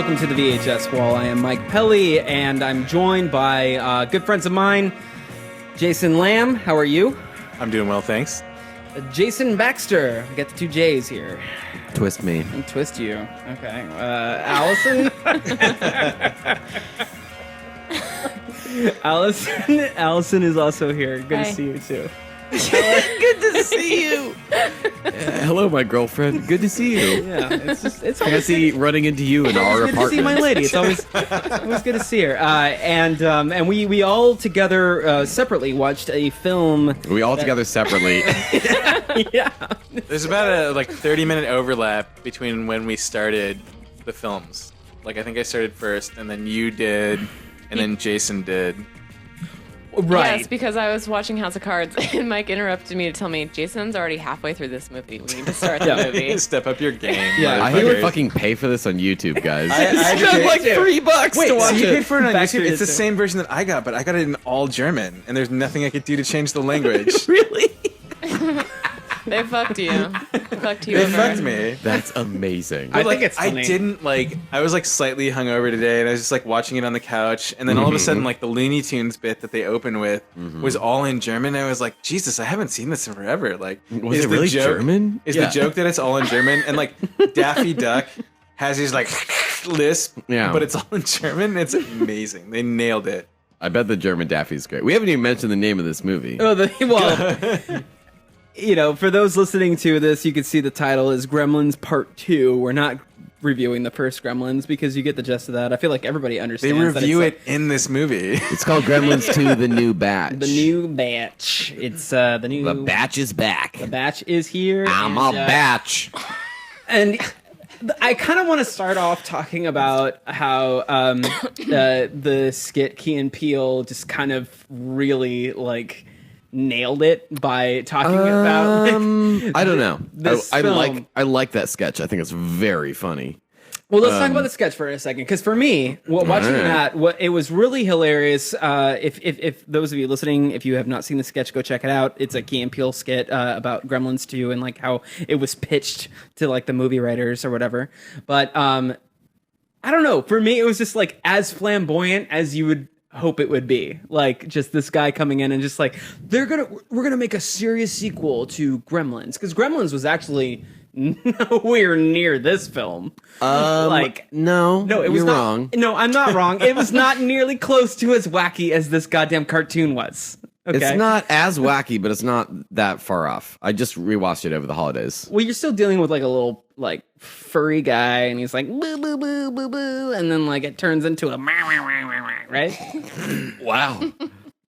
welcome to the VHS Wall. I am Mike Pelly, and I'm joined by good friends of mine, Jason Lamb. How are you? I'm doing well, thanks. Jason Baxter. We got the two J's here. Twist me. And twist you. Okay. Allison? Allison is also here. Good to see you, too. Good to see you. Hello, my girlfriend. Good to see you. Yeah, it's Fancy running into you in our good apartment. to see my lady. It's always good to see her. And we all together separately watched a film. We all together separately. Yeah. There's about a 30-minute overlap between when we started the films. Like, I think I started first, and then you did, and then Jason did. Right. Yes, because I was watching House of Cards, and Mike interrupted me to tell me, Jason's already halfway through this movie. We need to start the movie. Step up your game. Yeah, I had to fucking pay for this on YouTube, guys. I spent like $3 Wait, to watch so you it. paid for it on Baxter YouTube? It's the did too. same version that I got, but I got it in all German, and there's nothing I could do to change the language. Really? They fucked you. Fucked you They over. fucked me. That's amazing. I think it's funny. I didn't I was slightly hungover today, and I was just watching it on the couch, and then all of a sudden the Looney Tunes bit that they open with was all in German. And I was like, Jesus, I haven't seen this in forever. Like, Was is it the really joke- German? Is Yeah. the joke that it's all in German, and Daffy Duck has his lisp, Yeah. but it's all in German. It's amazing. They nailed it. I bet the German Daffy's great. We haven't even mentioned the name of this movie. Well, for those listening to this, you can see the title is Gremlins Part 2. We're not reviewing the first Gremlins because you get the gist of that. I feel like everybody They understands that review it's it in this movie. It's called Gremlins 2, The New Batch. the new batch. It's the new... The batch is back. The batch is here. I'm and, a batch. And I kind of want to start off talking about how the skit Key and Peele just kind of really nailed it by talking about. I don't know. This I film. like that sketch. I think it's very funny. Well, let's talk about the sketch for a second, because for me, watching that, it was really hilarious. If those of you listening, if you have not seen the sketch, go check it out. It's a Key and Peele skit about Gremlins 2 and how it was pitched to the movie writers or whatever. But I don't know. For me, it was just as flamboyant as you would hope it would be. Just this guy coming in and just we're gonna make a serious sequel to Gremlins, because Gremlins was actually nowhere near this film. No, it was you're not, wrong. No, I'm not wrong. It was not nearly close to as wacky as this goddamn cartoon was. Okay? It's not as wacky, but it's not that far off. I just rewatched it over the holidays. Well, you're still dealing with a little furry guy, and he's boo boo boo boo boo, and then it turns into a right. Wow.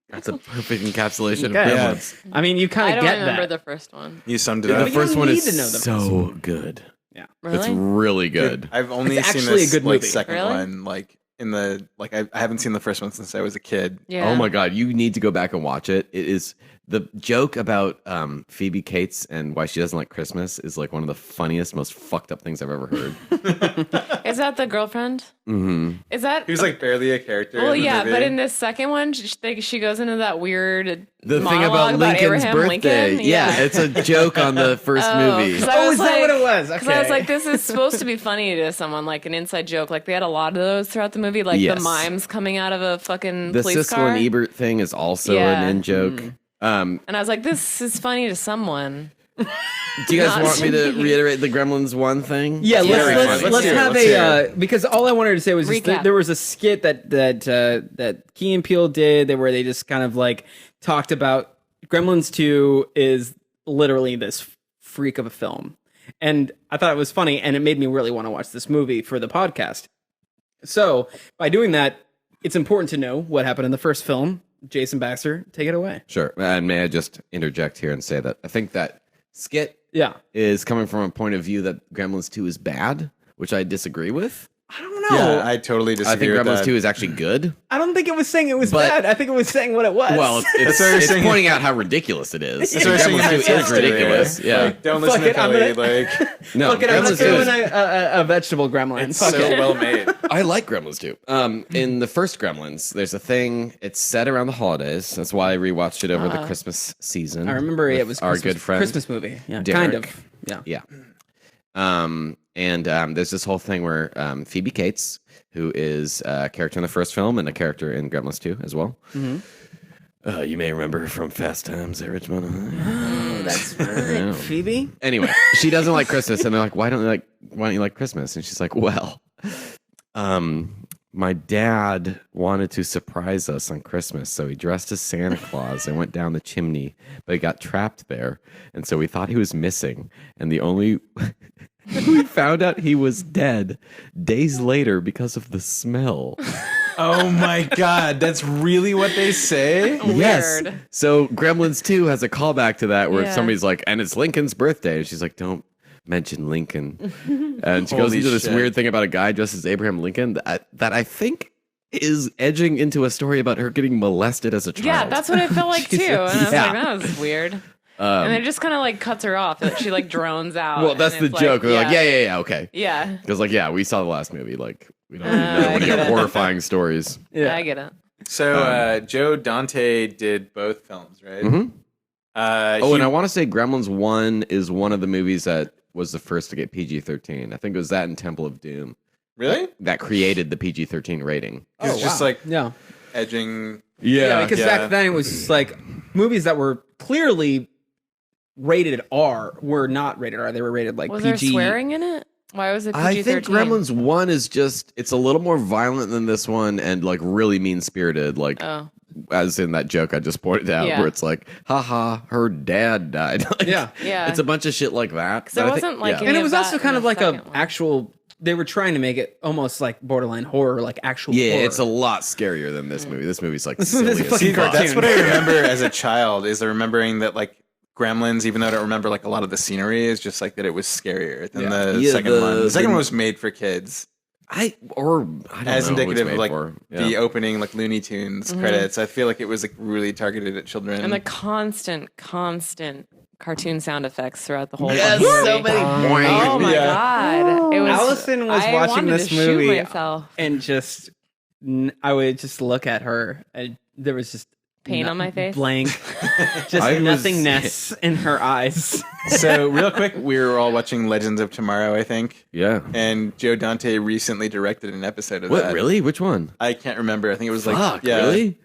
That's a perfect encapsulation Okay. of Gremlins. I mean, you I kind of don't get remember that. the first one. You summed it The up. you first don't one need is to know the first so good. Yeah. Really? It's really good. I've only It's seen actually this a good movie. second Really? one in the I haven't seen the first one since I was a kid. Yeah. Oh my God, you need to go back and watch it. It is the joke about Phoebe Cates and why she doesn't like Christmas is one of the funniest, most fucked up things I've ever heard. Is that the girlfriend? Mm-hmm. Is that... He was barely a character. Well, in the yeah, movie. but in this second one, she goes into that weird The thing monologue about Lincoln's Abraham birthday. Lincoln. Yeah, it's a joke on the first movie. 'Cause I was is that what it was? Because I was Okay. this is supposed to be funny to someone, an inside joke. They had a lot of those throughout the movie, Yes. the mimes coming out of a fucking The police Siskel car. and Ebert thing is also Yeah. an in joke. And I was this is funny to someone. Do you guys Not want me to me. reiterate the Gremlins 1 thing? Yeah, Very let's funny. have Let's hear it. because all I wanted to say was just Recap. there was a skit that Key and Peele did where they just kind of talked about Gremlins 2 is literally this freak of a film. And I thought it was funny, and it made me really want to watch this movie for the podcast. So by doing that, it's important to know what happened in the first film. Jason Baxter, take it away. Sure. And may I just interject here and say that I think that skit Yeah. is coming from a point of view that Gremlins 2 is bad, which I disagree with. I don't know. Yeah, I totally I disagree think with Gremlins that. 2 is actually good. I don't think it was saying it was But- bad. I think it was saying what it was. Well, it's, That's what you're it's saying. pointing out how ridiculous it is. That's what you're saying in Gremlins 2 is history, ridiculous. Yeah. Don't listen Fuck to it, I'm Pelly. gonna- No, Look, I'm Gremlins not 2 doing is... a vegetable gremlin. It's Fuck so it. well made. I like Gremlins 2. In the first Gremlins, there's a thing, it's set around the holidays. That's why I rewatched it over the Christmas season. I remember with it was our Christmas, good friend. Christmas movie. Yeah, Derek. kind of. Yeah. Yeah. And there's this whole thing where Phoebe Cates, who is a character in the first film and a character in Gremlins 2 as well. You may remember her from Fast Times at Richmond. Oh, that's right. Phoebe? Anyway, she doesn't like Christmas, and they're like, why don't you like Christmas? And she's like, well, my dad wanted to surprise us on Christmas, so he dressed as Santa Claus and went down the chimney, but he got trapped there, and so we thought he was missing, and the only we found out he was dead days later because of the smell. Oh my God, that's really what they say? Yes. Weird. So Gremlins 2 has a callback to that where Yeah. somebody's like, and it's Lincoln's birthday, and she's like, don't mention Lincoln. And she goes Holy into this shit. weird thing about a guy dressed as Abraham Lincoln that I think is edging into a story about her getting molested as a child. Yeah, that's what it felt like too. And I was Yeah. like, that was weird. And it just kind of like cuts her off. Like, she like drones out. Well, that's and the it's joke. They're like, yeah, okay. Yeah. Because we saw the last movie. Like, we don't I know any get it. horrifying stories. Yeah, I get it. So Joe Dante did both films, right? Mhm. And I want to say Gremlins 1 is one of the movies that was the first to get PG-13. I think it was that in Temple of Doom really? that created the PG-13 rating. It's just like Yeah. edging. Yeah, because Yeah. back then it was just like movies that were clearly rated R were not rated R. They were rated like Was PG. there swearing in it? Why was it PG-13? I think Gremlins 1 is just, it's a little more violent than this one and like really mean-spirited, like Oh. as in that joke I just pointed out Yeah. where it's like, haha, her dad died. Like, Yeah. Yeah. It's a bunch of shit like that. There But I think- wasn't like yeah. And any it of was that also in kind the of like a second one. actual. They were trying to make it almost like borderline horror, like actual. Yeah, horror. it's a lot scarier than this movie. This movie's like This movie's silly a as fucking fuck. cartoon. That's what I remember as a child, is remembering that like Gremlins, even though I don't remember like a lot of the scenery, is just like that it was scarier than the Yeah, second one. The second one was made for kids. I don't As know indicative who of it's like made for. the Yeah. opening like Looney Tunes credits. I feel like it was like really targeted at children. And the constant cartoon sound effects throughout the whole Yes, fucking movie. so many. Oh my Yeah. god! It was. Allison was I watching wanted this to shoot movie myself. and just I would just look at her and there was just Pain on my face? blank, just I was- nothingness in her eyes. So real quick, we were all watching Legends of Tomorrow, I think, Yeah. and Joe Dante recently directed an episode of What, that. really? Which one? I can't remember. I think it was like Fuck, really?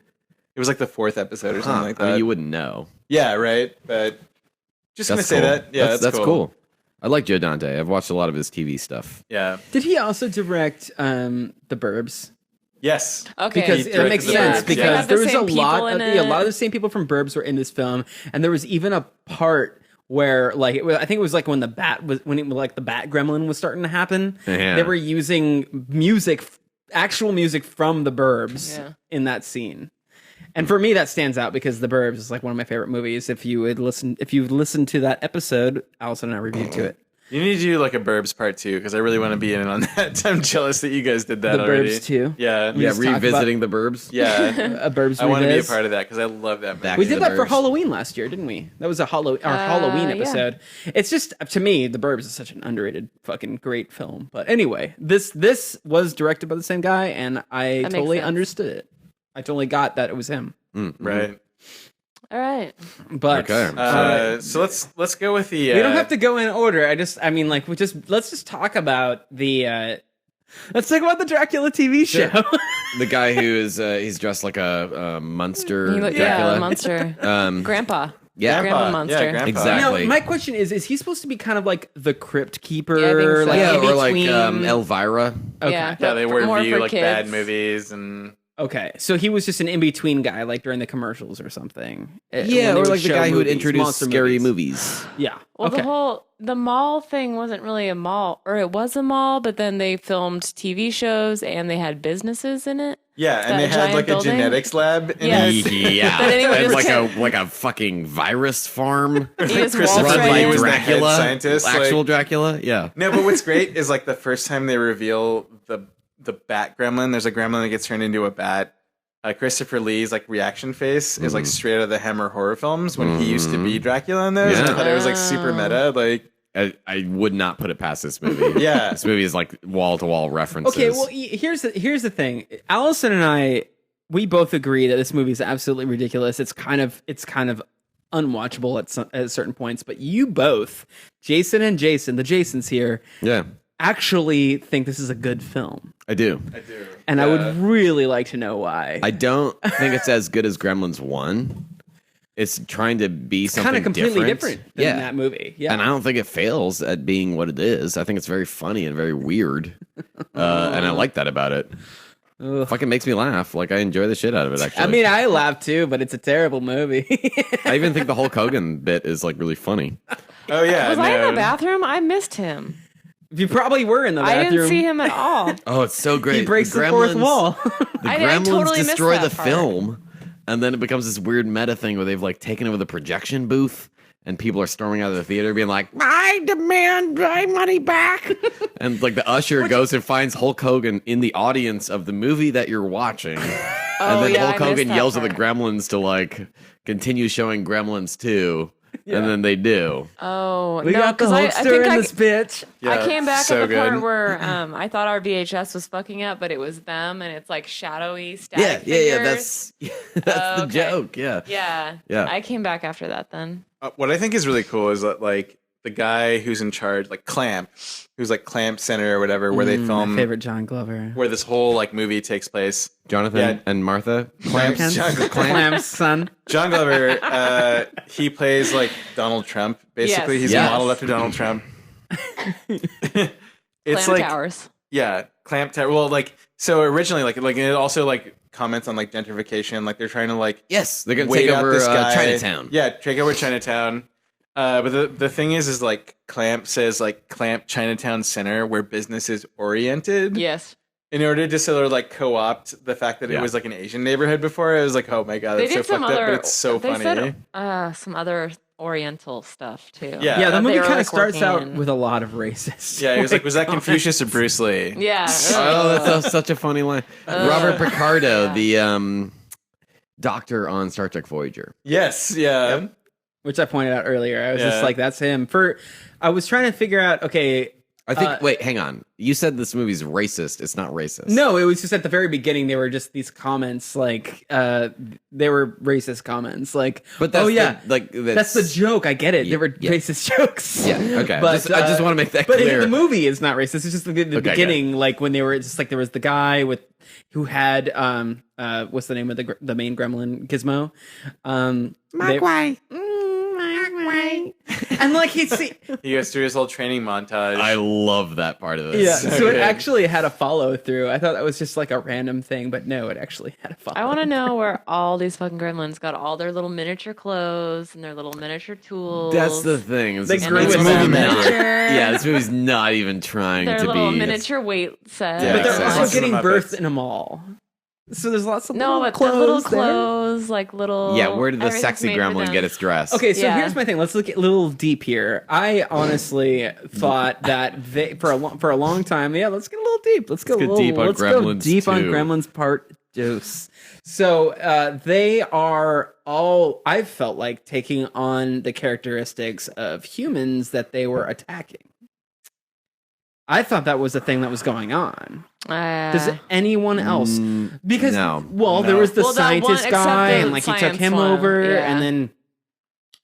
It was like the 4th episode or something Huh. like I that. mean, you wouldn't know. Yeah, right. But just gonna That's say cool. that. Yeah, that's cool. I like Joe Dante. I've watched a lot of his TV stuff. Yeah. Did he also direct The Burbs? Yes. Okay, Because He it makes directed The sense Burbs, because yeah. Have the there was a same lot people of in a lot of it. the same people from Burbs were in this film, and there was even a part where like I think it was like when the bat gremlin was starting to happen. Yeah. They were using actual music from the Burbs Yeah. in that scene. And for me, that stands out because The Burbs is like one of my favorite movies. If you listened to that episode, Allison and I reviewed to it. You need to do like a Burbs part 2 because I really want to be in on that. I'm jealous that you guys did that The already. Burbs 2? Yeah. Yeah, just talk revisiting the Burbs. Yeah. A Burbs I want to be a reviz. part of that because I love that movie. Back We to did the that for Burbs. Halloween last year, didn't we? That was our Halloween yeah. episode. It's just to me, The Burbs is such an underrated, fucking great film. But anyway, this was directed by the same guy, and I makes totally sense. understood it. I totally got that it was him. Right. All right. But Okay. So let's go with the. we don't have to go in order. let's just talk about the. Let's talk about the Dracula TV show. The guy who is he's dressed like a monster He Dracula. yeah, monster. Yeah. Grandpa. Grandpa Yeah, monster. Grandpa. Exactly. Now, my question is he supposed to be kind of like the crypt keeper? Yeah, I think so. Like Yeah, in or like between? Elvira. Okay. Yeah, Yeah, they were more review for like kids. bad movies and. Okay, so he was just an in-between guy, like during the commercials or something. Yeah, when they or would like the show guy who would movies, introduce monster scary movies. Yeah. Well, okay. the mall thing wasn't really a mall, or it was a mall, but then they filmed TV shows and they had businesses in it. Yeah, and That they had giant like building? a genetics lab in Yes. it. Yeah, But anyway, and just like a fucking virus farm He was Christopher run Waltz by Lee right was in. the head Dracula, scientist, like- actual Dracula. Yeah, No, but what's great is like the first time they reveal the bat gremlin. There's a gremlin that gets turned into a bat. Christopher Lee's like reaction face is like straight out of the Hammer horror films when he used to be Dracula in those. And I Yeah. thought it was like super meta. Like, I would not put it past this movie. yeah, This movie is like wall to wall references. Okay, well, here's the thing. Allison and I, we both agree that this movie is absolutely ridiculous. It's kind of unwatchable at certain points. But you both, Jason and Jason, the Jasons here, yeah. actually think this is a good film. I do. And I would really like to know why. I don't think it's as good as Gremlins 1. It's trying to be something kind of completely different than that movie. Yeah. And I don't think it fails at being what it is. I think it's very funny and very weird. And I like that about it. Fucking makes me laugh. Like, I enjoy the shit out of it, actually. I mean, I laugh too, but it's a terrible movie. I even think the Hulk Hogan bit is, like, really funny. Oh, yeah. Was I in the bathroom? I missed him. You probably were in the bathroom. I didn't see him at all. Oh, it's so great. He breaks the fourth wall. The I Gremlins totally missed destroy that the part. film, and then it becomes this weird meta thing where they've, like, taken over the projection booth, and people are storming out of the theater being like, I demand my money back. And, like, the usher goes and finds Hulk Hogan in the audience of the movie that you're watching. And then Hulk Hogan yells at the Gremlins to, like, continue showing Gremlins 2. And then they do. Oh, We no, got the 'cause Hulkster in this bitch. I came back so at the part good. where I thought our VHS was fucking up, but it was them, and it's like shadowy static Yeah. figures. That's the okay. joke. Yeah. Yeah. I came back after that then. What I think is really cool is that, like, the guy who's in charge, like Clamp, who's like Clamp Center or whatever, where they My film, favorite John Glover. where this whole like movie takes place. Jonathan and Martha. Clamp's son. John Glover, he plays like Donald Trump. Basically, Yes. he's Yes. modeled after Donald Trump. It's Clam like Towers. yeah, Clamp Tower. Well, like so originally, like it also like comments on like gentrification. Like they're trying to like Yes, they're going to wait take out over this guy. Chinatown. Yeah, take over Chinatown. But the thing is like Clamp says like Clamp Chinatown Center where business is oriented. Yes. In order to sort of like co-opt the fact that it Yeah. was like an Asian neighborhood before, I was like, oh my god, They that's so did some fucked up, other. but it's so they funny. said some other Oriental stuff too. Yeah. Yeah, the That movie they were, kind like, of starts out working in. with a lot of racist. Yeah, he was like, was that Confucius or Bruce Lee? Yeah. Oh, that's such a funny line. Robert Picardo, the doctor on Star Trek Voyager. Yes, yeah. Which I pointed out earlier. I was just Yeah. like, that's him. I was trying to figure out, okay. I think, wait, hang on. You said this movie's racist. It's not racist. No, it was just at the very beginning. They were just these comments, like they were racist comments, like, But that's oh yeah, that's the joke. I get it. They were Yeah. racist jokes. Yeah, okay. But I just want to make that but clear. the movie is not racist. It's just the Okay, beginning, like when they were just like there was the guy who had what's the name of the main gremlin Gizmo? Mogwai. And like he goes through his whole training montage. I love that part of this. yeah, So so it good. actually had a follow through. I thought that was just like a random thing, but no, it actually had a follow. I want to know where all these fucking gremlins got all their little miniature clothes and their little miniature tools. That's the thing. Is They this grew movie's with not- them. Yeah, this movie's not even trying their to little be. miniature weight set. Yeah, But they're exactly. also Lots of getting Muppets. birthed in a mall. So there's lots of No, little but clothes the little there. clothes, like little. Yeah, where did the everything's sexy made for gremlin them. get its dress? Okay, so Yeah. here's my thing. Let's look at a little deep here. I honestly thought that for a long time. Yeah, let's get a little deep. Let's go get deep on let's go Gremlins deep on 2. Gremlins Part Deuce. So they are all. I felt like taking on the characteristics of humans that they were attacking. I thought that was the thing that was going on. Does anyone else? Because no. there was the Well, that one- scientist except guy, the and like he took science him one, over, yeah. and then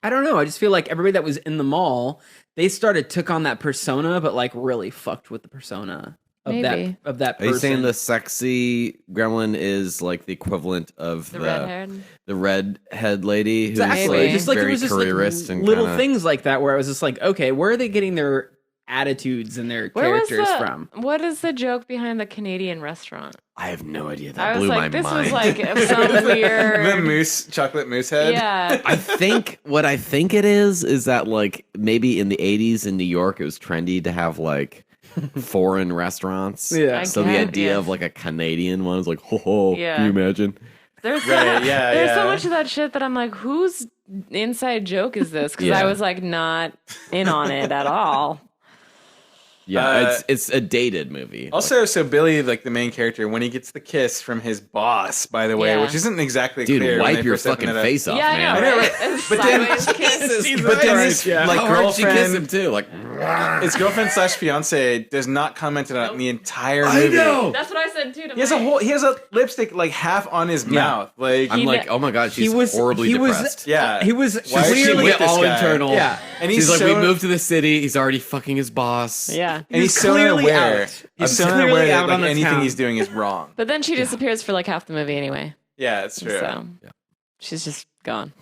I don't know. I just feel like everybody that was in the mall, they took on that persona, but like really fucked with the persona of Maybe. that Are person. you saying the sexy gremlin is like the equivalent of The redhead. the redhead lady who's Exactly. like Just like it very was just careerist like and little kinda, things like that, where I was just like, okay, where are they getting their attitudes and their Where was characters the, from? What is the joke behind the Canadian restaurant? I have no idea. I That was blew like, my this mind. was like some weird. the chocolate moose head. Yeah. I think what I think it is that like maybe in the 80s in New York it was trendy to have like foreign restaurants. Yeah. I So the get, idea yes. of like a Canadian one is like, ho, Yeah. can you imagine? There's Right, yeah, there's yeah. so much of that shit that I'm like, whose inside joke is this? Because Yeah. I was like not in on it at all. Yeah, it's a dated movie. Also, so Billy, like the main character, when he gets the kiss from his boss, by the way, Yeah. which isn't exactly Dude, clear. when wipe they your first open fucking it up. face off, Yeah, I man. know, I know, right? right? But then- Sideways kiss. But then his Yeah. like How hard she kiss him girlfriend, too? Like, his girlfriend slash fiance does not comment on it in the entire I movie. know. That's what I said happened too to He has a Mike. whole. He has a lipstick like half on his mouth. Like I'm like, oh my god, she's horribly depressed. yeah. He was Why is she clearly with this all guy? internal. Yeah. And She's like, so, we moved to the city. He's already fucking his boss. Yeah. and he's so clearly unaware. out. He's so clearly unaware out that on like the anything town. he's doing is wrong. But then she disappears for like half the movie anyway. Yeah, it's true. So she's just gone.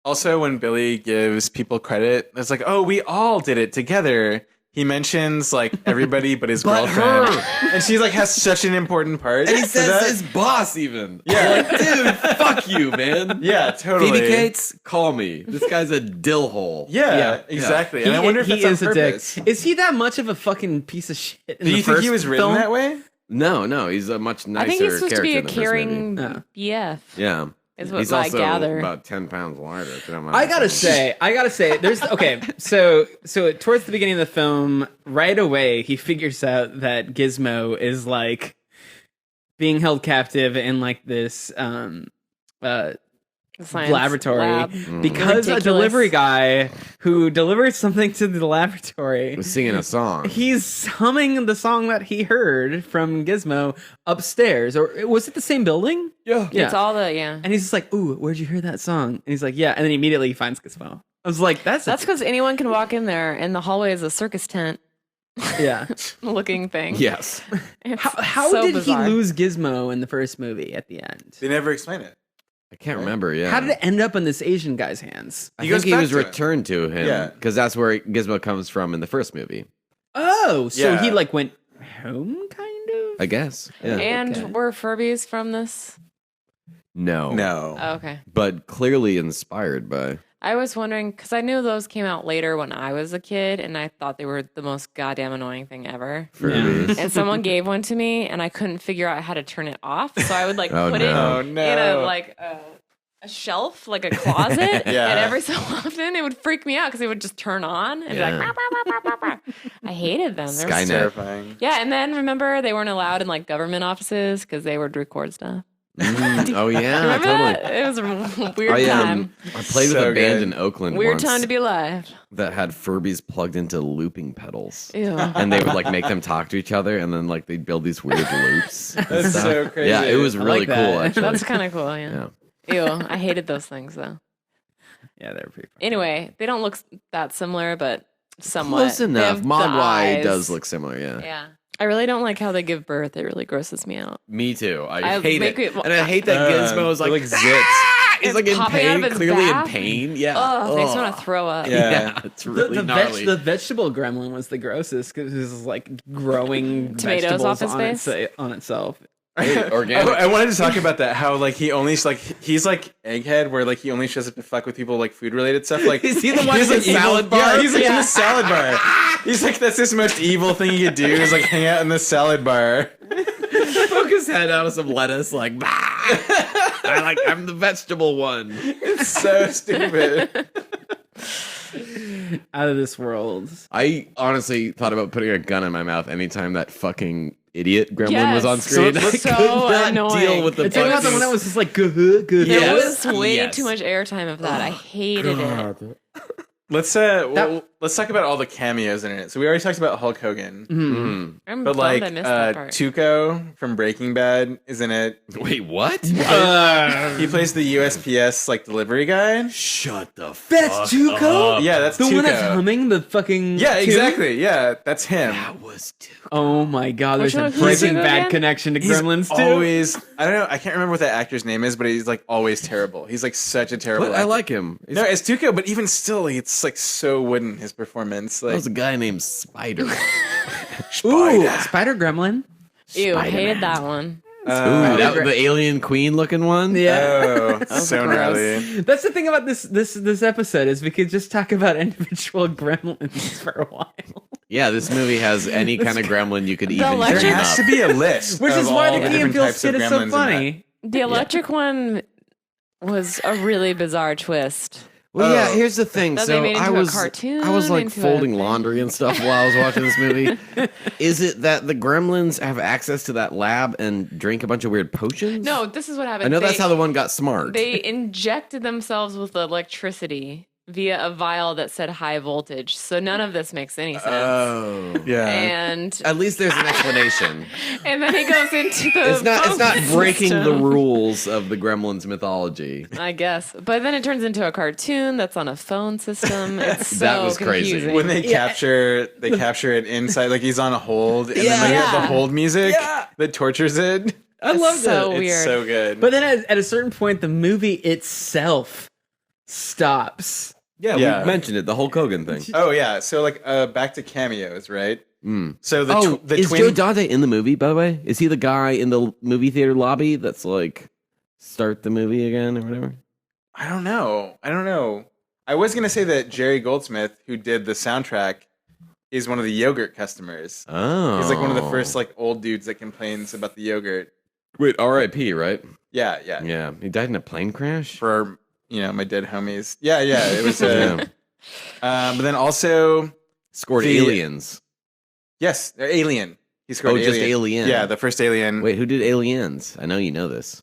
Also, when Billy gives people credit, it's like, oh, we all did it together. He mentions like everybody but his girlfriend, and she's like has such an important part. And he to says that. his boss even. Yeah. Like, dude, fuck you, man. Yeah, totally. Phoebe Cates, call me. This guy's a dill hole. Yeah, exactly. And I wonder if he that's on is a purpose. dick. Is he that much of a fucking piece of shit? In Do the you think he first was written film? that way? No, he's a much nicer I think he's supposed to be a character in the first movie. caring BF. Yeah. Is what He's I also gather. about 10 pounds lighter. if you don't mind I my gotta opinion. say, there's okay. So towards the beginning of the film, right away he figures out that Gizmo is like being held captive in like this Science laboratory lab. because a Ridiculous. delivery guy who delivered something to the laboratory. Was singing a song. He's humming the song that he heard from Gizmo upstairs, or was it the same building? Yeah. Yeah. It's all the And he's just like, "Ooh, where'd you hear that song?" And he's like, "Yeah." And then immediately he finds Gizmo. I was like, "That's because anyone can walk in there, and the hallway is a circus tent yeah." looking thing. Yes. It's How so did bizarre. he lose Gizmo in the first movie at the end? They never explain it. I can't remember. Yeah. How did it end up in this Asian guy's hands? I He think goes he back was to it. returned to him. Yeah. Because that's where Gizmo comes from in the first movie. Oh, so Yeah. he like went home, kind of. I guess. Yeah. And Okay. were Furbies from this? No. No. Oh, okay. But clearly inspired by. I was wondering because I knew those came out later when I was a kid, and I thought they were the most goddamn annoying thing ever. Furbies. And someone gave one to me, and I couldn't figure out how to turn it off. So I would like Oh, put no. Oh, it no. in a shelf, like a closet. Yeah. And every so often, it would freak me out because it would just turn on and be like, Yeah. "Rah, rah, rah, rah, rah, rah." I hated them. They were Skynet. Terrifying. Yeah, and then remember they weren't allowed in like government offices because they would record stuff. Oh, yeah. Remember Totally. that? It was a weird I, time. I played with So a band good. in Oakland Weird once time to be alive. that had Furbies plugged into looping pedals. Ew. And they would like make them talk to each other, and then like they'd build these weird loops. and That's stuff. so crazy. Yeah, it was I really like cool. that. Actually, That's kind of cool, yeah. yeah. Ew, I hated those things though. Yeah, they're pretty. Fun. Anyway, they don't look that similar, but somewhat. Close They enough. have the Mogwai eyes. does look similar. Yeah. Yeah. I really don't like how they give birth. It really grosses me out. Me too. I I hate make it. it- and I hate that Gizmo is they're like, like zits. "Ah!" He's It's like in popping out of pain, his clearly back. in pain. Yeah. Oh, makes me Ugh. want to throw up. Yeah. Yeah, it's really gnarly. The vegetable gremlin was the grossest because it was like growing Tomatoes vegetables off his on, face? on itself. Hey, organic. I wanted to talk about that. How like he only like he's like Egghead, where like he only shows up to fuck with people like food related stuff. Like Is he the one he's, in like, the evil- salad bar? Yeah, he's like in the salad bar. He's like that's his most evil thing he could do is like hang out in the salad bar. Poke his head out of some lettuce, like, bah! I'm the vegetable one. It's so stupid. Out of this world. I honestly thought about putting a gun in my mouth anytime that fucking idiot gremlin was on Yes. screen. So I could not annoying. deal with the It's about the buttons. one that was just like good. There Yes. was way Yes. too much airtime of that. I hated it. Let's let's talk about all the cameos in it. So we already talked about Hulk Hogan, Mm. I'm but bummed like I missed that part. Tuco from Breaking Bad is in it. Wait, what? He plays the USPS like delivery guy. Shut the fuck That's Tuco? Yeah, that's The Tuco. one that's humming the fucking. Yeah, tune? exactly. Yeah, that's him. That was Tuco. Oh my god, Which there's a one- who's Breaking Tuco Bad again? connection to He's Gremlins too. always. I don't know. I can't remember what that actor's name is, but he's like always terrible. He's like such a terrible. But I actor. like him. No, it's Tuco, but even still, it's like so wooden his performance. There Like was a guy named Spider. Ooh, Spider Gremlin. Ew, I hated that one. Ooh, that, the alien queen looking one? Yeah. oh, so gnarly. That's the thing about this episode is we could just talk about individual gremlins for a while. Yeah, this movie has any kind of gremlin you could even There electric- dream has up. to be a list, Which of is why all the Key and different Peele types of skit is so gremlins in funny. The electric one was a really bizarre twist. Well, yeah, here's the thing. That they So made I into a was cartoon, I was like into a folding thing. laundry and stuff while I was watching this movie. Is it that the gremlins have access to that lab and drink a bunch of weird potions? No, this is what happened. I know that's how the one got smart. They injected themselves with electricity via a vial that said high voltage. So none of this makes any sense. Oh. Yeah. And At least there's an explanation. and then he goes into the It's not phone breaking the system, rules of the Gremlins mythology. I guess. But then it turns into a cartoon that's on a phone system. It's so That was crazy. confusing. When they capture it inside, like he's on a hold, and then they have the hold music that tortures it. I loved so it. weird. It's so good. But then at a certain point, the movie itself stops. Yeah, Yeah. we mentioned it, the Hulk Hogan thing. oh yeah, so like back to cameos, right? So the Is twin Joe Dante in the movie, by the way? Is he the guy in the movie theater lobby that's like, start the movie again or whatever? I don't know. I was gonna say that Jerry Goldsmith, who did the soundtrack, is one of the yogurt customers. Oh. He's like one of the first like old dudes that complains about the yogurt. Wait, R.I.P., right? Yeah. Yeah. He died in a plane crash? For my dead homies. Yeah. It was Yeah. but then also Scored The- Aliens. yes, they're Alien. He scored Just Alien. Yeah, the first Alien. Wait, who did Aliens? I know you know this.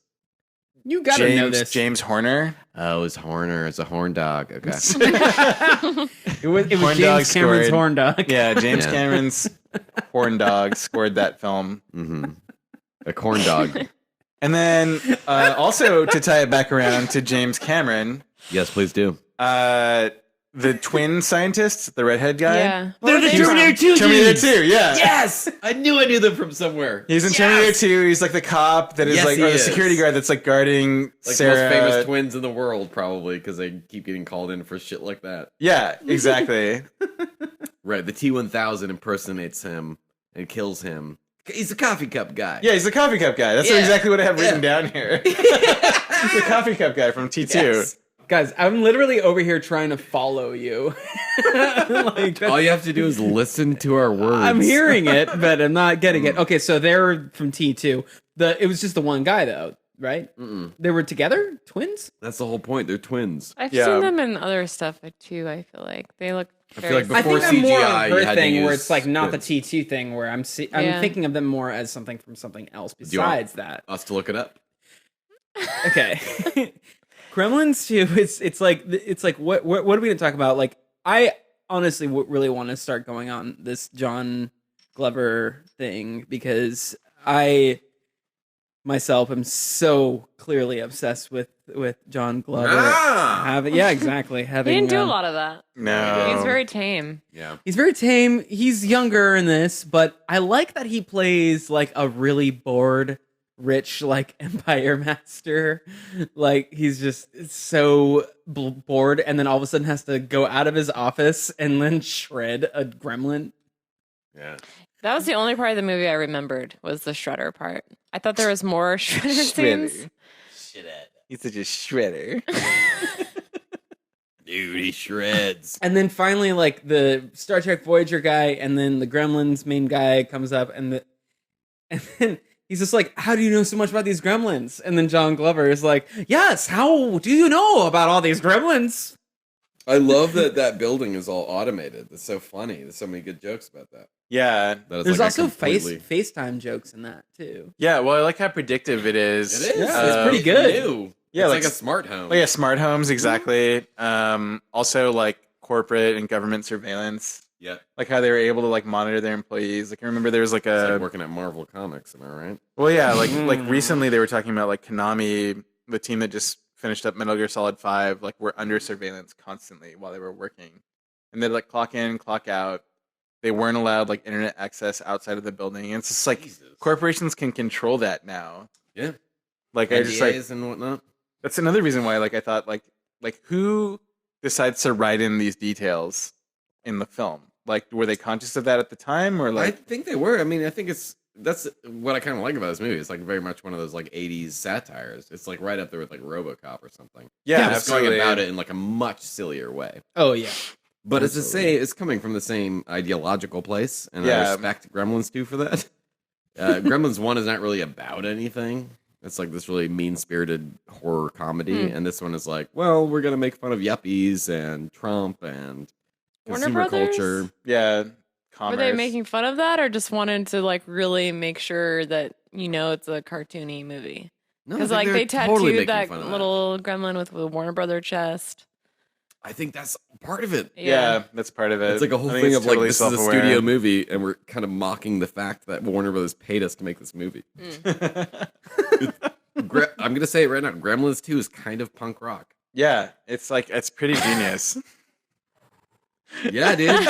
You gotta know this. James Horner. Oh, it was Horner. It's a horn dog. Okay. It was Horn Dog James Cameron's scored. horn dog. Yeah, James Yeah. Cameron's Horn Dog scored that film. A corn dog. And then also to tie it back around to James Cameron, Yes, please do. the twin scientists, the redhead guy. Yeah. They're the What are they Terminator from? 2 Terminator dudes. 2, yeah. Yes! I knew them from somewhere. He's in Terminator 2. He's like the cop that is Yes, like, he or the is. security guard that's like guarding Like Sarah. the most famous twins in the world, probably, because they keep getting called in for shit like that. Yeah, exactly. Right, the T-1000 impersonates him and kills him. He's the coffee cup guy. Yeah, he's the coffee cup guy. That's Yeah. exactly what I have written down here. He's the coffee cup guy from T2. Yes. Guys, I'm literally over here trying to follow you. Like, All you have to do is listen to our words. I'm hearing it, but I'm not getting it. Okay, so they're from T2. It was just the one guy, though, right? They were together? Twins? That's the whole point. They're twins. I've Yeah. seen them in other stuff too. I feel like they look. I feel like I before think I'm more CGI, on you her had to thing where use it's like not twins. the T2 thing where I'm Yeah. thinking of them more as something from something else Do you want besides that. us to look it up? Okay. Gremlins 2, it's like what are we going to talk about? Like I honestly really want to start going on this John Glover thing because I myself am so clearly obsessed with John Glover. Exactly. He Having didn't do a lot of that. No. He's very tame. Yeah. He's very tame. He's younger in this, but I like that he plays like a really bored, rich, like empire master. Like he's just so bored, and then all of a sudden has to go out of his office and then shred a gremlin. Yeah. That was the only part of the movie I remembered was the shredder part. I thought there was more shredder scenes. He's such a shredder. Dude, he shreds. And then finally, like the Star Trek Voyager guy, and then the Gremlins main guy comes up, and then he's just like, "How do you know so much about these Gremlins?" And then John Glover is like, "Yes, how do you know about all these Gremlins?" I love that building is all automated. It's so funny. There's so many good jokes about that. Yeah. That is There's like a also completely- FaceTime jokes in that too. Yeah, well, I like how predictive it is. It is. Yeah, it's pretty good. New. Yeah, it's like- like a smart home. Oh yeah, smart homes, exactly. Also like corporate and government surveillance. Yeah. Like how they were able to like monitor their employees. Like I remember there was like It's a like working at Marvel Comics, am I right? well yeah, like recently they were talking about like Konami, the team that just finished up Metal Gear Solid 5, like were under surveillance constantly while they were working. And they'd like clock in, clock out. They weren't allowed like internet access outside of the building. And it's just like Jesus. corporations can control that now. Yeah. Like I just like NDAs and whatnot. that's another reason why like I thought like who decides to write in these details in the film? Like were they conscious of that at the time or I like think they were. I mean, I think that's what I kind of like about this movie. It's like very much one of those like 80s satires. It's like right up there with like RoboCop or something. yeah, It's going absolutely. about it in like a much sillier way. Oh yeah. But it's the Absolutely. same. It's coming from the same ideological place, and I Yeah. respect Gremlins 2 for that. Gremlins 1 is not really about anything. It's like this really mean-spirited horror comedy, and this one is like, well, we're gonna make fun of yuppies and Trump and Warner consumer Brothers? culture. Yeah. Were Commerce. they making fun of that, or just wanted to like really make sure that it's a cartoony movie? No, I Because think like they're they totally tattooed making that fun of little gremlin with the Warner Brother chest. I think that's part of it. Yeah, that's part of it. It's like a whole I think thing it's of like, totally this is a self-aware. studio movie, and we're kind of mocking the fact that Warner Brothers paid us to make this movie. I'm going to say it right now. Gremlins 2 is kind of punk rock. Yeah, it's pretty genius. Yeah, dude.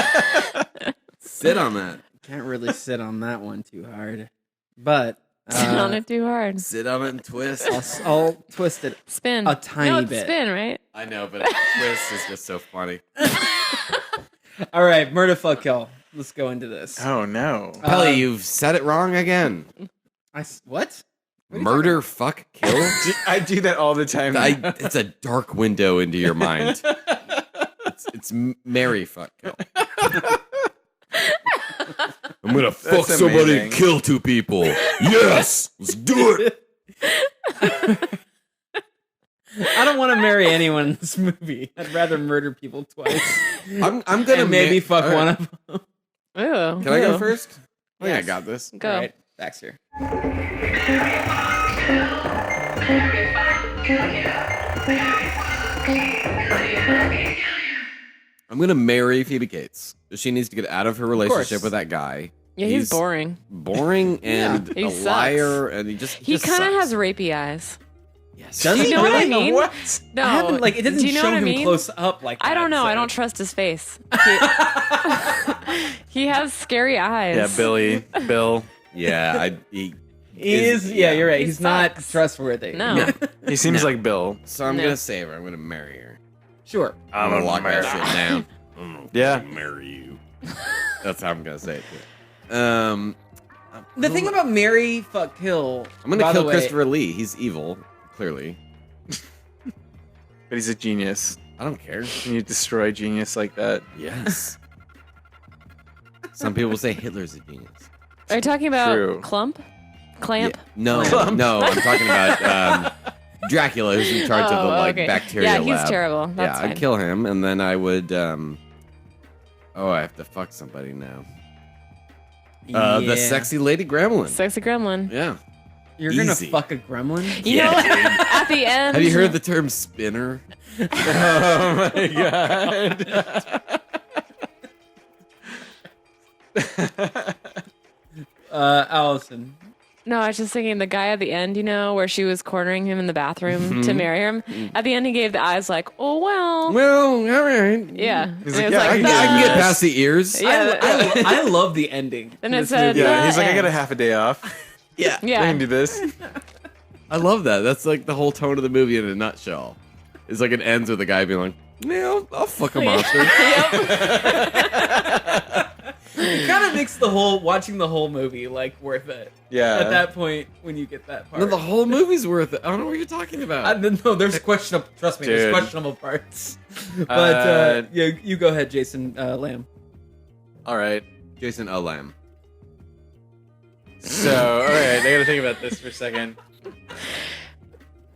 Sit on that. Can't really sit on that one too hard, but Sit on it too hard. Sit on it and twist. I'll twist it Spin. a tiny no, it's bit. spin, right? I know, but twist is just so funny. All right, murder, fuck, kill. Let's go into this. Oh no. Pelly, you've said it wrong again. What? What are you Murder, fuck, kill? I do that all the time. It's a dark window into your mind. It's marry, fuck, kill. I'm gonna fuck That's somebody amazing. and kill 2 people. Yes, let's do it. I don't want to marry anyone in this movie. I'd rather murder people twice. I'm gonna And maybe fuck all right. one of them. Ooh. Can I go Ooh. first? I think I Yes. got this. Go. All right, Baxter. I'm gonna marry Phoebe Cates. She needs to get out of her relationship course. with that guy. Yeah, he's boring. Boring and He a sucks. liar, and he He just kind of sucks. has rapey eyes. Yes. Does Do he you know what I really? mean? What? No, I haven't, like, it doesn't do you know show what I him mean? close up like that. I don't know. I so- don't trust his face. He has scary eyes. Yeah, Bill. Yeah, He is, yeah, you're right. He He's not sucks. trustworthy. No. He seems like Bill. So I'm No. gonna save her. I'm gonna marry her. Sure. I'm gonna lock that shit down. Yeah. Marry you. That's how I'm gonna say it. The thing about marry, fuck, kill. I'm gonna by kill the way- Christopher Lee. He's evil, clearly. But he's a genius. I don't care. Can you destroy genius like that? Yes. Some people say Hitler's a genius. Are you talking about True. Clamp? Yeah. No, Clump. no, I'm talking about Dracula, who's in charge of the like okay. bacteria Yeah, he's lab. terrible. That's yeah, fine. I'd kill him, and then I would. I have to fuck somebody now. The Yeah. sexy lady gremlin. Sexy gremlin. Yeah. You're gonna Easy. fuck a gremlin? You know, at the end. Have you heard the term spinner? Oh my god. Allison. No, I was just thinking the guy at the end, you know, where she was cornering him in the bathroom Mm-hmm. to marry him. At the end, he gave the eyes like, "Oh well." Well, all right. Yeah. He's And like, it was "Yeah, I can "Nah." get past the ears. Yeah. I love the ending. Then to it this said, movie. Yeah, he's like, I end. got a half a day off. Yeah. I Yeah. can do this. I love that. That's like the whole tone of the movie in a nutshell. It's like it ends with a guy being like, "Yeah, I'll fuck a monster." It kind of makes watching the whole movie like worth it. Yeah. At that point, when you get that part. No, the whole movie's worth it. I don't know what you're talking about. No, there's questionable. Trust me, there's Dude. questionable parts. But yeah, you go ahead, Jason Lamb. All right. Jason Lamb. So, all right, I gotta think about this for a second.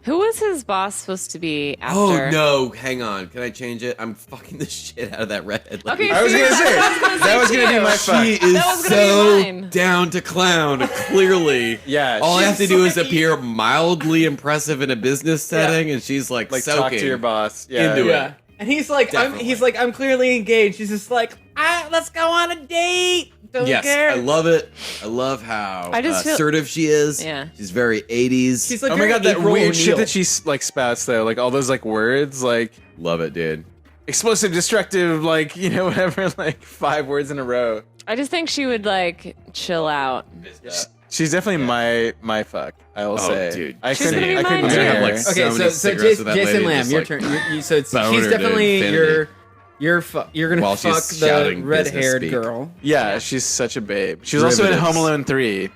Who was his boss supposed to be after? Oh no, hang on. Can I change it? I'm fucking the shit out of that redhead lady. Okay, I was gonna say that was gonna be my fuck. She That was is gonna be so mine. down to clown, clearly. Yeah. All I have to she's do is like- appear mildly impressive in a business setting, and she's like talk soaking to your boss. Yeah. into Yeah. it. And he's like, Definitely. I'm clearly engaged. He's just like, let's go on a date. Don't Yes, care. I love it. I love how I just feel- assertive she is. Yeah. She's very 80s. She's like, Oh my very god, that April weird shit O'Neil. that she like spouts though, like all those like words, like love it, dude. explosive, destructive, like whatever, like 5 words in a row. I just think she would like chill out. She's definitely my fuck. I will Oh, say, dude. I She's couldn't, gonna be I couldn't mine do too. her. have, like, Okay, so many so cigarettes Jason, with that lady Jason and Lamb, just, your like, turn. So it's, boner she's to definitely infinity. you're gonna While fuck she's the shouting red-haired business speak. girl. Yeah, she's such a babe. She was also in Derivatives. Home Alone 3.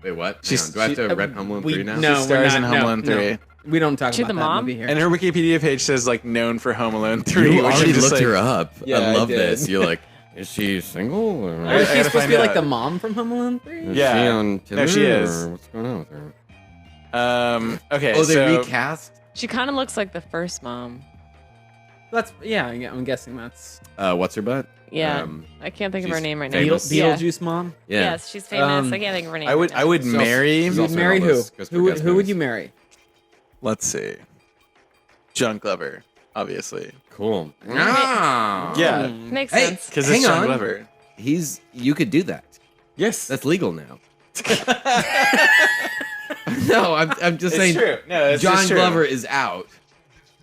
Wait, what? She's- Hang on, do I have to she- rent Home Alone we- 3 now? no. She stars we're in not- Home no, Alone 3. no. We don't talk She about the that mom? movie here. And her Wikipedia page says like known for Home Alone 3. You which already I'm just looked like, her up. Yeah, I love did. this. You're like, is she single? Or I Is she gotta supposed to find be like out. the mom from Home Alone 3? is Yeah. she on Tinder? No, she is. Or what's going on with her? Okay, Oh, they so recast? She kind of looks like the first mom. That's I'm guessing that's What's her butt? Yeah. I can't think of her she's name right now. famous. Yeah. Beetlejuice mom. Yeah. Yes, she's famous. Um, I can't think of her name. I would right I now. would She's also- marry. she's You'd also marry in all who? those Christopher Who Guest would movies. you marry? Let's see. John Glover. obviously. Cool. Ah. Yeah, Makes Hey, sense. because Hang it's John on. Glover. You could do that. Yes, That's legal now. No, I'm just saying. true. No, it's John just true. Glover is out,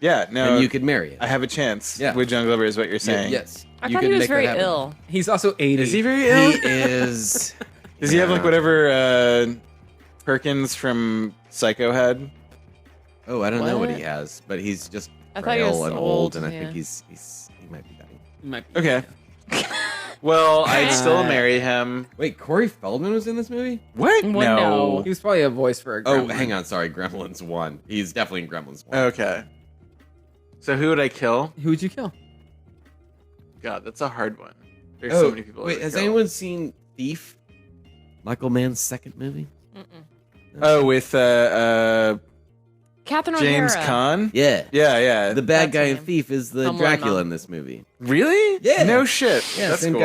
Yeah, no, and you could marry him. I have a chance Yeah. with John Glover, is what you're saying. Yes. I you thought could he was make that very happen. ill. He's also 80. Is he very ill? He is. Does he have like Yeah. whatever Perkins from Psycho had? Oh, I don't know what What? he has, but he's just I thought he frail was and old, and I yeah. think he might be dying. Might be. Okay. Well, I'd still marry him. Wait, Corey Feldman was in this movie? What? Well, no. He was probably a voice for a Oh, gremlin. hang on, sorry, Gremlins 1. He's definitely in Gremlins 1. Okay. So who would I kill? Who would you kill? God, that's a hard one. There's so many people. I Wait, would has kill. anyone seen Thief? Michael Mann's second movie? Oh, with Catherine James O'Hara. Caan. Yeah. Yeah. The bad That's guy her in name. Thief is the Home Alone Dracula mom. in this movie. Really? Yeah. No shit. Yeah, That's same cool.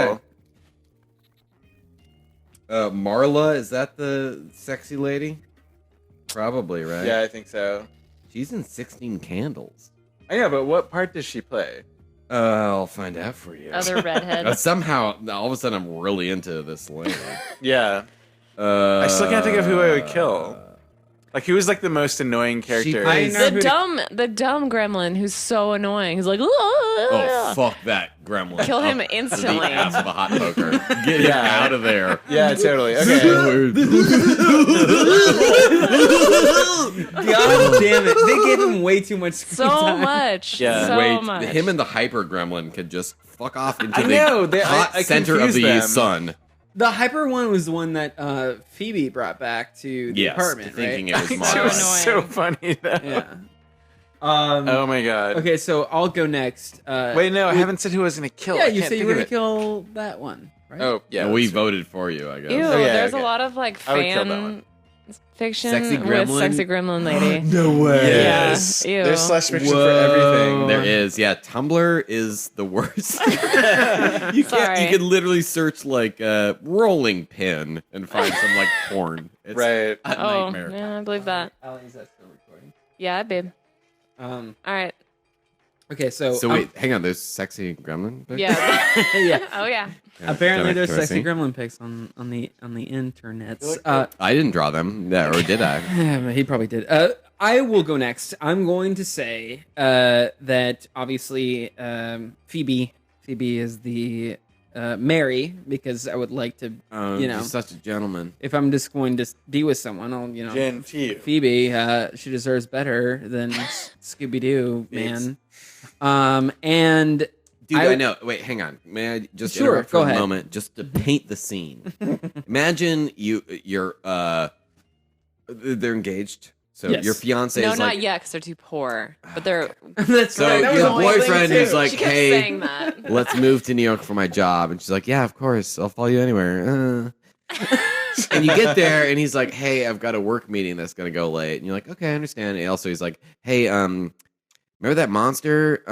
guy. Marla, is that the sexy lady? Probably, right? Yeah, I think so. She's in 16 Candles. I know, but what part does she play? I'll find out for you. Other redhead. Somehow, all of a sudden, I'm really into this lady. Yeah. I still can't think of who I would kill. Like, who was like the most annoying character? I know who to- the dumb gremlin who's so annoying. He's like, Oh, fuck that gremlin. Kill him Up to instantly. The ass of a hot poker. Get him out of there. Yeah, totally. Okay. God damn it! They gave him way too much screen so time. much. Yeah. So Wait, much. him and the hyper gremlin could just fuck off into I the know, hot I center of confused the them. sun. The hyper one was the one that Phoebe brought back to the Yes, apartment, thinking right? it was So Mara. annoying. So funny though. Yeah. Oh my god. Okay, so I'll go next. Wait, no, I haven't said who I was gonna kill. Yeah, I you can't said you think were of gonna it. kill that one, right? Oh yeah. And we that's- voted for you, I guess. Ew, Oh, yeah, there's okay. a lot of like I would kill that fan one. fiction Sexy with gremlin? sexy gremlin lady. No way. Yes. Yeah. Ew. There's slash fiction for Whoa. everything. There is, yeah. Tumblr is the worst. You Sorry. can literally search like rolling pin and find some like porn. It's Right. a Oh, nightmare. yeah, I believe that. Allie, is that still recording? Yeah, babe. All right. Okay, so So wait, hang on. There's sexy gremlin. pics? Yeah. yeah. Oh yeah. Yeah, Apparently, can I- there's can I sexy see? gremlin pics on the internets. I didn't draw them. Yeah, or did I? He probably did. I will go next. I'm going to say that obviously Phoebe is the Mary, because I would like to, Oh, you know, you're such a gentleman. if I'm just going to be with someone, I'll, you know, Gentile. Phoebe. She deserves better than Scooby Doo, man. And Dude, I- I know. Wait, hang on. May I just Sure, interrupt go for a ahead. moment just to paint the scene? Imagine you're they're engaged. So Yes. your fiance No, is not like yet, because they're too poor. But they're. that's so right. That was your the only thing, boyfriend too. is like, She kept "Hey, saying that. let's move to New York for my job." And she's like, "Yeah, of course. I'll follow you anywhere." And you get there and he's like, "Hey, I've got a work meeting that's going to go late." And you're like, "Okay, I understand." And also he's like, "Hey, remember that monster?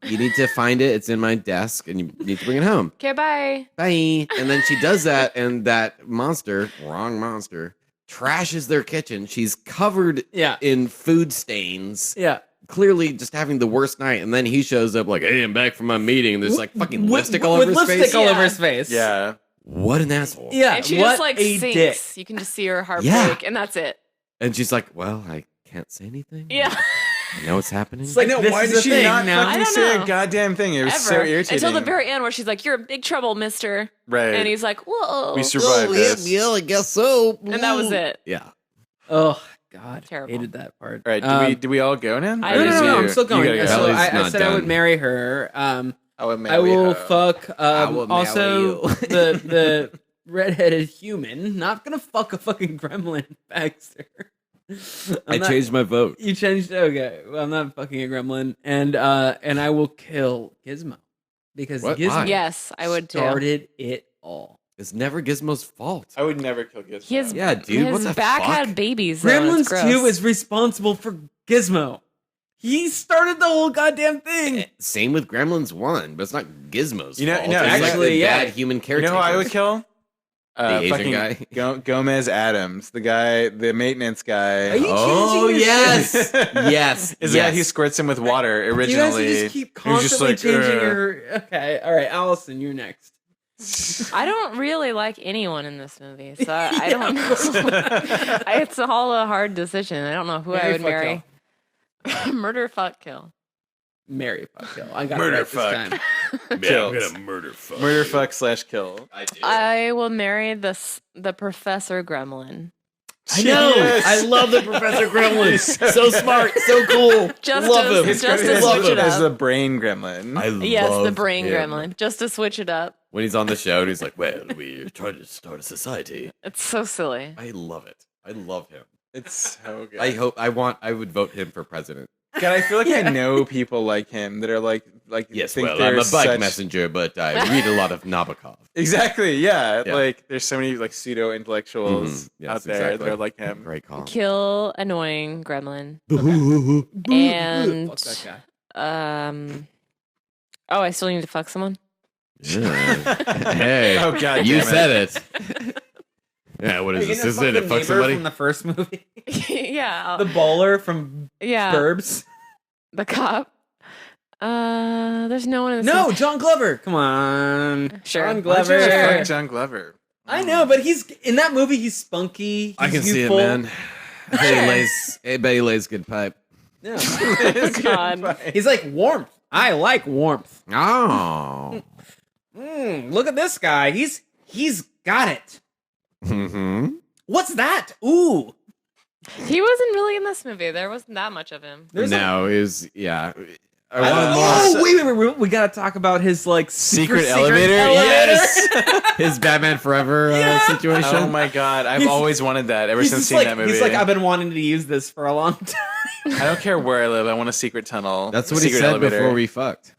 You need to find it. It's in my desk and you need to bring it home." Okay, bye. Bye. And then she does that, and that monster, wrong monster, trashes their kitchen. She's covered Yeah. in food stains, Yeah. clearly just having the worst night. And then he shows up like, "Hey, I'm back from my meeting." And there's like fucking With- lipstick all with over his lipstick face. all Yeah. over his face. Yeah. What an asshole. Yeah. And she what just like a sinks. dick. You can just see her heart Yeah. break, and that's it. And she's like, "Well, I can't say anything. Yeah. I know what's happening." It's like, I know. this Why is did the she thing not now. I fucking don't say know. a goddamn thing? It was Ever. so irritating. Until the very end, where she's like, "You're in big trouble, Mister," right. and he's like, "Whoa." we survived this. Yeah, I guess so. And that was it. Yeah. Oh God, Terrible. hated that part. All right. Do we all go now? I No, Or no, is no, you? I'm still You going. gotta go. So Pelly's I not said I would done. marry her. I would marry I will her. fuck. will marry Also, you. the redheaded human. Not gonna fuck a fucking gremlin, Baxter. I changed my vote. You changed. Okay, well, I'm not fucking a gremlin, and I will kill Gizmo because What? Gizmo Why? Yes, I would too. started it all. It's never Gizmo's fault. I would never kill Gizmo. His, Yeah, dude, what His the back fuck? had babies. Though, and it's Gremlins gross. 2 is responsible for Gizmo. He started the whole goddamn thing. Same with Gremlins 1, but it's not Gizmo's You know- fault. no, It's like actually, the yeah. bad human You caretakers. know who I would kill? Asian fucking guy? Gomez Adams, the maintenance guy. Are you Oh changing your yes, shit? yes. Is the guy who squirts him with water originally? You guys just keep He was just constantly like, changing "Ugh." your. Okay, all right, Allison, you're next. I don't really like anyone in this movie, so I don't know. It's all a hard decision. I don't know who I would fuck, marry. Murder, fuck, kill. Marry, fuck, kill. I got Murder, it right fuck. this time. Kill. murder fuck. Murder, fuck, / kill. I do. I will marry the Professor Gremlin. I know. Yes. I love the Professor Gremlin. So smart, so cool. Just love as- him. his just to His switch it is up. the brain gremlin. I Yes, the love brain him. gremlin. Just to switch it up. When he's on the show, and he's like, "Well, we're trying to start a society." It's so silly. I love it. I love him. It's so good. I would vote him for president. God, I feel like Yeah. I know people like him that are like Yes, think well, they're I'm a bike such- messenger, but I read a lot of Nabokov. Exactly, yeah. Yeah. Like there's so many like pseudo intellectuals Mhm. Yes, out there exactly. that are like him. Great call. Kill annoying gremlin. And Fuck that guy. oh, I still need to fuck someone. Yeah. Hey, Oh, God you damn said it. Yeah, what Are is you this? gonna Is it the to fuck neighbor somebody? from the first movie? Yeah. The bowler from yeah. Burbs? The cop. There's no one in the No, John Glover. Come on. Sure. John Why don't you Glover. just fuck John Glover? I know, but he's in that movie. He's spunky. He's I can see it, youthful. man. I bet he lays good pipe. Yeah. God. He's like warmth. I like warmth. Oh. Look at this guy. He's got it. Mm-hmm. What's that? Ooh. He wasn't really in this movie. There wasn't that much of him. There's No, it was yeah. I I wanted don't more. know. wait. We gotta talk about his like Secret super elevator? Yes. His Batman Forever situation. Oh my god, I've He's- always wanted that ever He's since just seeing like, that movie. he's like, I've been wanting to use this for a long time. I don't care where I live. I want a secret tunnel. That's what he secret said elevator. before we fucked.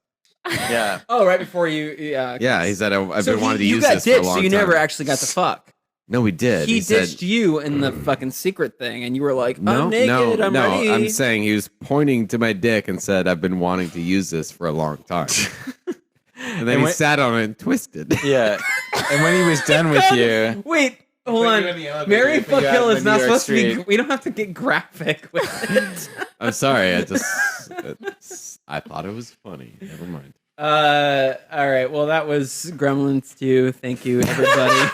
Yeah. Oh, right before you, yeah. Yeah, he said I've So been wanting to you use got this for a ditched, long so you time. never actually got to fuck. No, we did. He said, ditched you in the fucking secret thing, and you were like, No, I'm naked, I'm no. ready. I'm saying he was pointing to my dick and said, "I've been wanting to use this for a long time." And then And he when- sat on it and twisted. Yeah. And when he was done with you, Wait, hold Put on. you in the elevator, Mary put you out Fuckhill in is the not New York supposed to be. street. We don't have to get graphic with it. I'm sorry. I thought it was funny. Never mind. All right. Well, that was Gremlins 2. Thank you, everybody.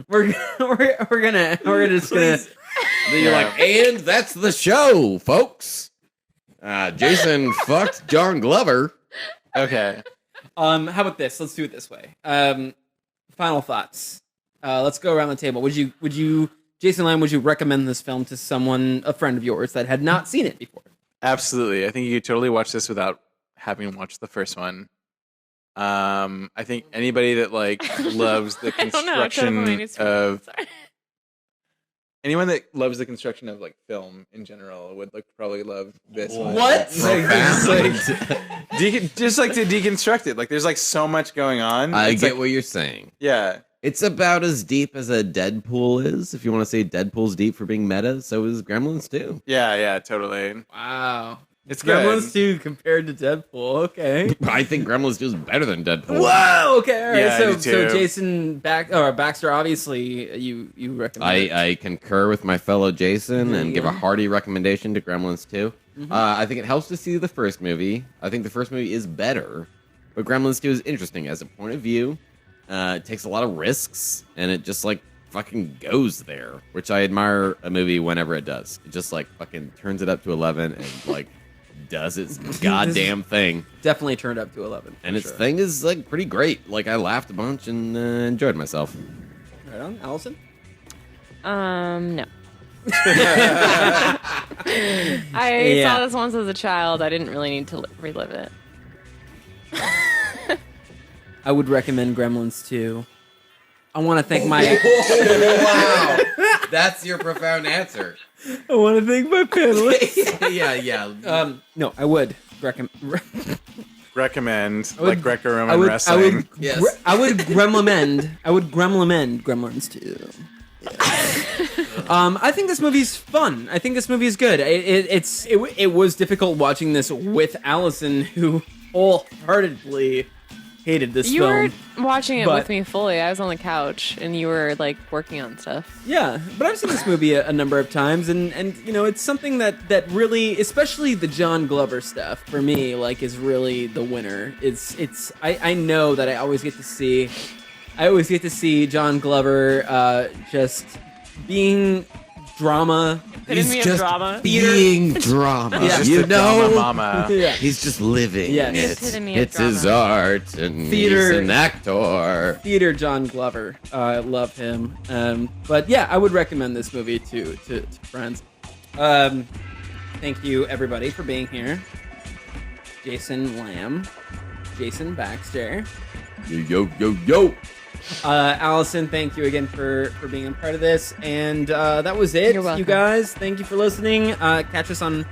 we're just gonna. Then you're like, and that's the show, folks. Jason fucked John Glover. okay. How about this? Let's do it this way. Final thoughts. Let's go around the table. Would you, Jason Lamb, would you recommend this film to someone, a friend of yours, that had not seen it before? Absolutely. I think you could totally watch this without having watched the first one. I think anybody that like loves the I don't know. It construction totally makes me- of Sorry. anyone that loves the construction of like film in general would like probably love this one. What? Just like to deconstruct it. Like there's like so much going on. I It's get like, what you're saying. yeah. It's about as deep as a Deadpool is. If you want to say Deadpool's deep for being meta, so is Gremlins too. Yeah, totally. Wow. It's good. Gremlins 2 compared to Deadpool. Okay. I think Gremlins 2 is better than Deadpool. Whoa. Okay. All right. Yeah, I do so too. Jason Baxter, obviously, you recommend it. I concur with my fellow Jason and give a hearty recommendation to Gremlins 2. I think it helps to see the first movie. I think the first movie is better, but Gremlins 2 is interesting as a point of view. It takes a lot of risks, and it just like fucking goes there, which I admire a movie whenever it does. It just like fucking turns it up to 11 and like does its goddamn thing. Definitely turned up to 11. And its thing is like pretty great. Like I laughed a bunch and enjoyed myself. Right on, Allison. No. I Yeah. saw this once as a child. I didn't really need to relive it. I would recommend Gremlins 2. I want to thank my. Wow, that's your profound answer. I want to thank my panelists. yeah. No, I would recommend. Recommend would- like Greco-Roman wrestling. Yes. I would gremlin Gremlins 2. I think this movie's fun. I think this movie is good. It was difficult watching this with Allison, who wholeheartedly hated this You film. were watching it but- with me fully. I was on the couch and you were like working on stuff. Yeah, but I've seen this movie a number of times, and it's something that really, especially the John Glover stuff for me, like is really the winner. I know that I always get to see John Glover just being drama. Epitome of drama. being drama. Yeah. Just You a drama know, mama. Yeah. he's just living Yes. it. Epitome of It's his drama. art, and Theater. he's an actor. Theater John Glover. I love him. But yeah, I would recommend this movie to friends. Thank you everybody for being here. Jason Lamb, Jason Baxter, Yo. Allison. Thank you again for being a part of this. And that was it. You're welcome. You guys, thank you for listening. Catch us on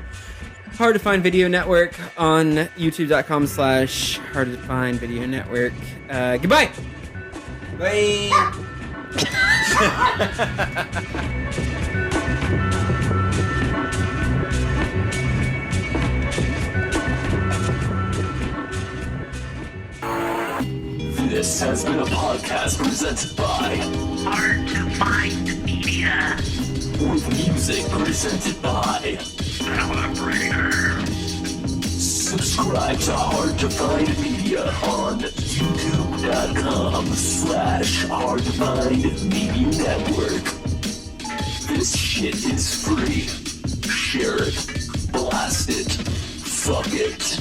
Hard to Find Video Network on youtube.com/Hard to Find Video Network. Goodbye. Bye. This has been a podcast presented by Hard to Find Media. with music presented by Calibrator. Subscribe to Hard to Find Media on youtube.com/Hard to Find Media Network. This shit is free. Share it. Blast it. Fuck it.